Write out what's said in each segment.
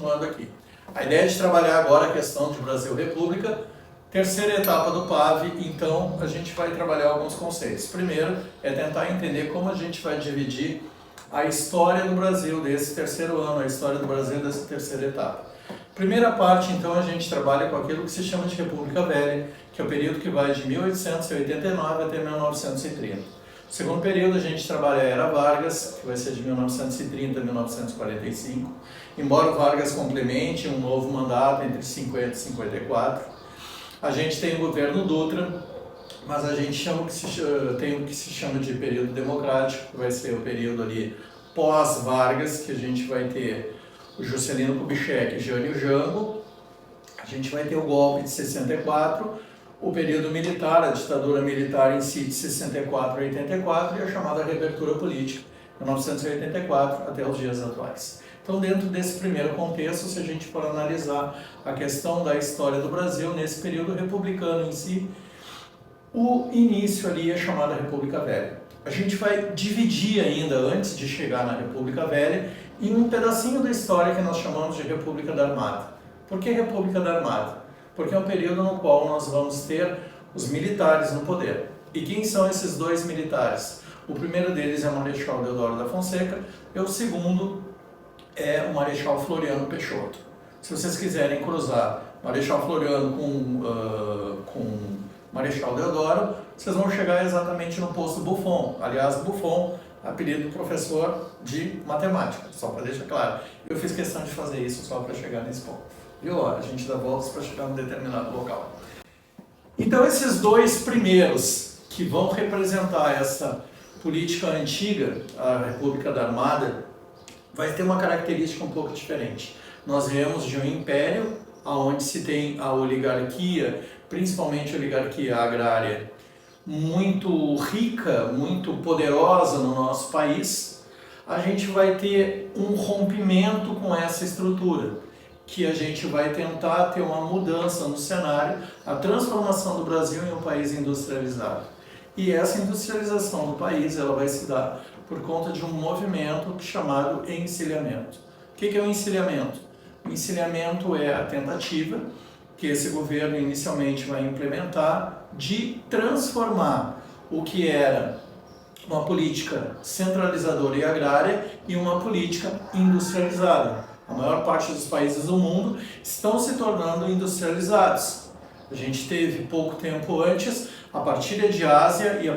continuando aqui. A ideia é de trabalhar agora a questão de Brasil República, terceira etapa do PAV, então a gente vai trabalhar alguns conceitos. Primeiro é tentar entender como a gente vai dividir a história do Brasil desse terceiro ano, a história do Brasil dessa terceira etapa. Primeira parte, então, a gente trabalha com aquilo que se chama de República Velha, que é o período que vai de 1889 até 1930. O segundo período, a gente trabalha a Era Vargas, que vai ser de 1930 a 1945, embora o Vargas complemente um novo mandato entre 50 e 54. A gente tem o governo Dutra, mas a gente tem o que se chama de período democrático, que vai ser o período ali pós-Vargas, que a gente vai ter o Juscelino Kubitschek e Jânio Jango. A gente vai ter o golpe de 64, o período militar, a ditadura militar em si de 64 a 84 e a chamada reabertura política, de 1984 até os dias atuais. Então, dentro desse primeiro contexto, se a gente for analisar a questão da história do Brasil nesse período republicano em si, o início ali é chamada República Velha. A gente vai dividir ainda, antes de chegar na República Velha, em um pedacinho da história que nós chamamos de República da Armada. Por que República da Armada? Porque é um período no qual nós vamos ter os militares no poder. E quem são esses dois militares? O primeiro deles é o Marechal Deodoro da Fonseca e o segundo é o Marechal Floriano Peixoto. Se vocês quiserem cruzar Marechal Floriano com Marechal Deodoro, vocês vão chegar exatamente no posto Buffon. Aliás, Buffon, apelido do professor de matemática, só para deixar claro. Eu fiz questão de fazer isso só para chegar nesse ponto. Viu? A gente dá voltas para chegar num determinado local. Então, esses dois primeiros que vão representar essa política antiga, a República da Armada, vai ter uma característica um pouco diferente. Nós viemos de um império onde se tem a oligarquia, principalmente a oligarquia agrária, muito rica, muito poderosa no nosso país. A gente vai ter um rompimento com essa estrutura, que a gente vai tentar ter uma mudança no cenário, a transformação do Brasil em um país industrializado. E essa industrialização do país ela vai se dar por conta de um movimento chamado encilhamento. O que é o encilhamento? O encilhamento é a tentativa que esse governo inicialmente vai implementar de transformar o que era uma política centralizadora e agrária em uma política industrializada. A maior parte dos países do mundo estão se tornando industrializados. A gente teve pouco tempo antes a partilha de Ásia e a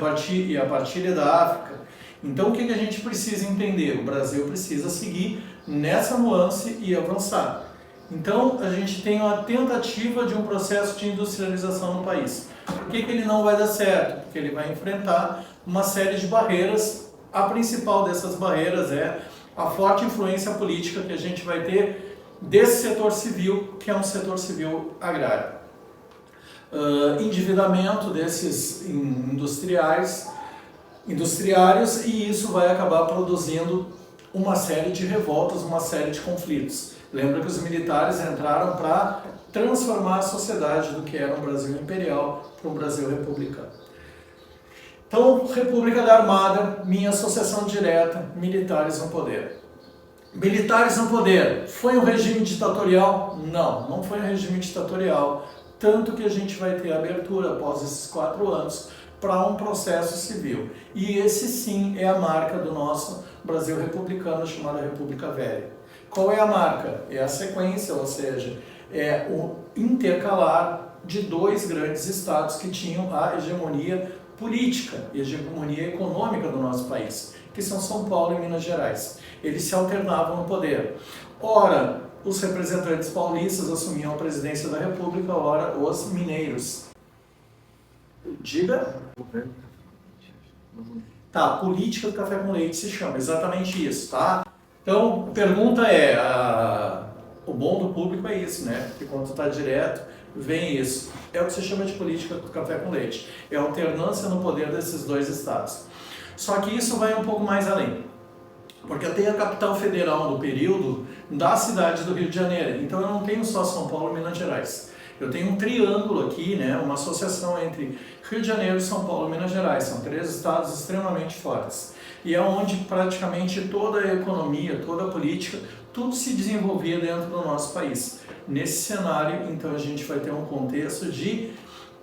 partilha da África. Então o que a gente precisa entender? O Brasil precisa seguir nessa nuance e avançar. Então a gente tem uma tentativa de um processo de industrialização no país. Por que ele não vai dar certo? Porque ele vai enfrentar uma série de barreiras. A principal dessas barreiras é a forte influência política que a gente vai ter desse setor civil, que é um setor civil agrário. Endividamento desses industriários, e isso vai acabar produzindo uma série de revoltas, uma série de conflitos. Lembra que os militares entraram para transformar a sociedade do que era um Brasil imperial para um Brasil republicano. Então, República da Armada, minha associação direta, militares no poder. Militares no poder, foi um regime ditatorial? Não, não foi um regime ditatorial. Tanto que a gente vai ter abertura após esses 4 anos para um processo civil. E esse sim é a marca do nosso Brasil republicano, chamada República Velha. Qual é a marca? É a sequência, ou seja, é o intercalar de 2 grandes estados que tinham a hegemonia política e hegemonia econômica do nosso país, que são São Paulo e Minas Gerais. Eles se alternavam no poder. Ora, os representantes paulistas assumiam a presidência da República, ora, os mineiros. Diga? Tá, política do café com leite se chama, exatamente isso, tá? Então, a pergunta é, o bom do público é isso, né? Porque quando está direto, vem isso. É o que se chama de política do café com leite. É a alternância no poder desses 2 estados. Só que isso vai um pouco mais além. Porque eu tenho a capital federal do período da cidade do Rio de Janeiro. Então eu não tenho só São Paulo e Minas Gerais. Eu tenho um triângulo aqui, né? Uma associação entre Rio de Janeiro, São Paulo e Minas Gerais. São 3 estados extremamente fortes. E é onde praticamente toda a economia, toda a política, tudo se desenvolvia dentro do nosso país. Nesse cenário, então, a gente vai ter um contexto de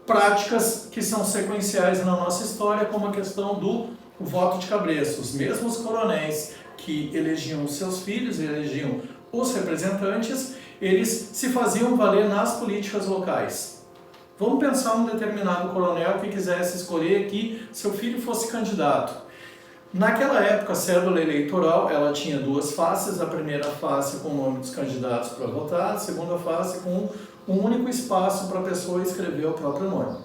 práticas que são sequenciais na nossa história, como a questão do voto de cabresto. Os mesmos coronéis que elegiam seus filhos, elegiam os representantes, eles se faziam valer nas políticas locais. Vamos pensar um determinado coronel que quisesse escolher que seu filho fosse candidato. Naquela época, a cédula eleitoral ela tinha duas faces, a primeira face com o nome dos candidatos para votar, a segunda face com um único espaço para a pessoa escrever o próprio nome.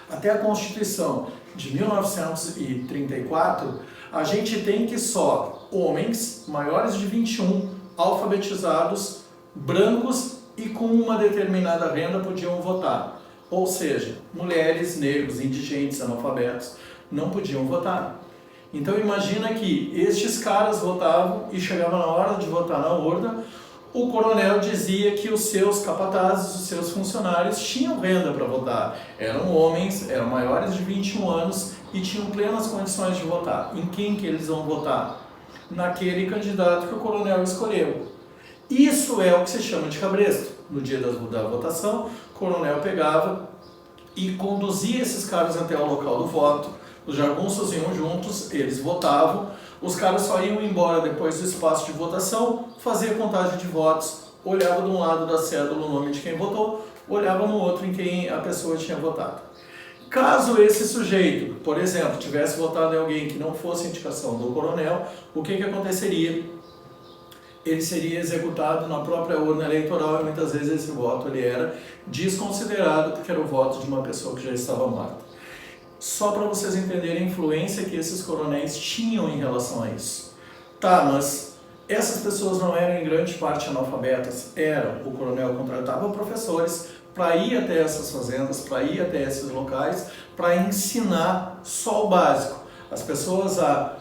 Até a Constituição de 1934, a gente tem que só homens maiores de 21, alfabetizados, brancos e com uma determinada renda podiam votar. Ou seja, mulheres, negros, indigentes, analfabetos não podiam votar. Então imagina que estes caras votavam e chegava na hora de votar na urna, o coronel dizia que os seus capatazes, os seus funcionários tinham renda para votar. Eram homens, eram maiores de 21 anos e tinham plenas condições de votar. Em quem que eles vão votar? Naquele candidato que o coronel escolheu. Isso é o que se chama de cabresto. No dia da votação, o coronel pegava e conduzia esses caras até o local do voto. Os jagunços iam juntos, eles votavam, os caras só iam embora depois do espaço de votação, fazia contagem de votos, olhava de um lado da cédula o nome de quem votou, olhava no outro em quem a pessoa tinha votado. Caso esse sujeito, por exemplo, tivesse votado em alguém que não fosse indicação do coronel, o que aconteceria? Ele seria executado na própria urna eleitoral e muitas vezes esse voto ele era desconsiderado porque era o voto de uma pessoa que já estava morta. Só para vocês entenderem a influência que esses coronéis tinham em relação a isso. Tá, mas essas pessoas não eram em grande parte analfabetas, eram. O coronel contratava professores para ir até essas fazendas, para ir até esses locais, para ensinar só o básico. As pessoas a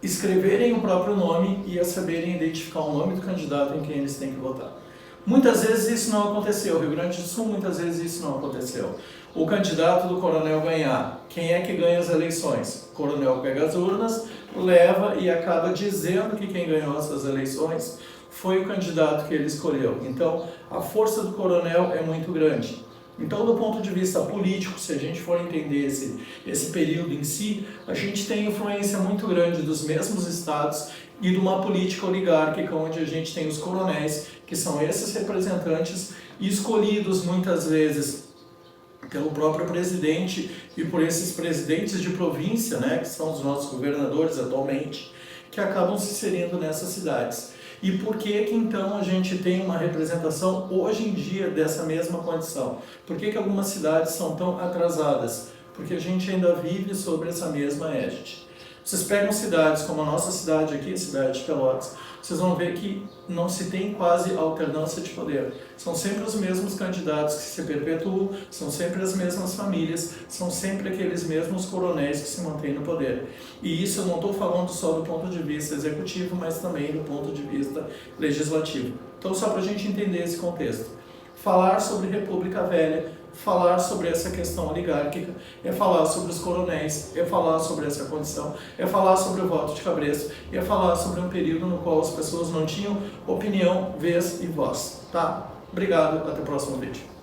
escreverem o próprio nome e a saberem identificar o nome do candidato em quem eles têm que votar. Muitas vezes isso não aconteceu. No Rio Grande do Sul, muitas vezes isso não aconteceu. O candidato do coronel ganhar, quem é que ganha as eleições? O coronel pega as urnas, leva e acaba dizendo que quem ganhou essas eleições foi o candidato que ele escolheu. Então, a força do coronel é muito grande. Então, do ponto de vista político, se a gente for entender esse período em si, a gente tem influência muito grande dos mesmos estados e de uma política oligárquica, onde a gente tem os coronéis, que são esses representantes escolhidos muitas vezes pelo próprio presidente e por esses presidentes de província, né, que são os nossos governadores atualmente, que acabam se inserindo nessas cidades. E por que que então a gente tem uma representação hoje em dia dessa mesma condição? Por que que algumas cidades são tão atrasadas? Porque a gente ainda vive sobre essa mesma égide. Vocês pegam cidades como a nossa cidade aqui, a cidade de Pelotas, vocês vão ver que não se tem quase alternância de poder. São sempre os mesmos candidatos que se perpetuam, são sempre as mesmas famílias, são sempre aqueles mesmos coronéis que se mantêm no poder. E isso eu não estou falando só do ponto de vista executivo, mas também do ponto de vista legislativo. Então, só para a gente entender esse contexto. Falar sobre República Velha, falar sobre essa questão oligárquica, é falar sobre os coronéis, é falar sobre essa condição, é falar sobre o voto de cabresto, é falar sobre um período no qual as pessoas não tinham opinião, vez e voz. Tá? Obrigado, até o próximo vídeo.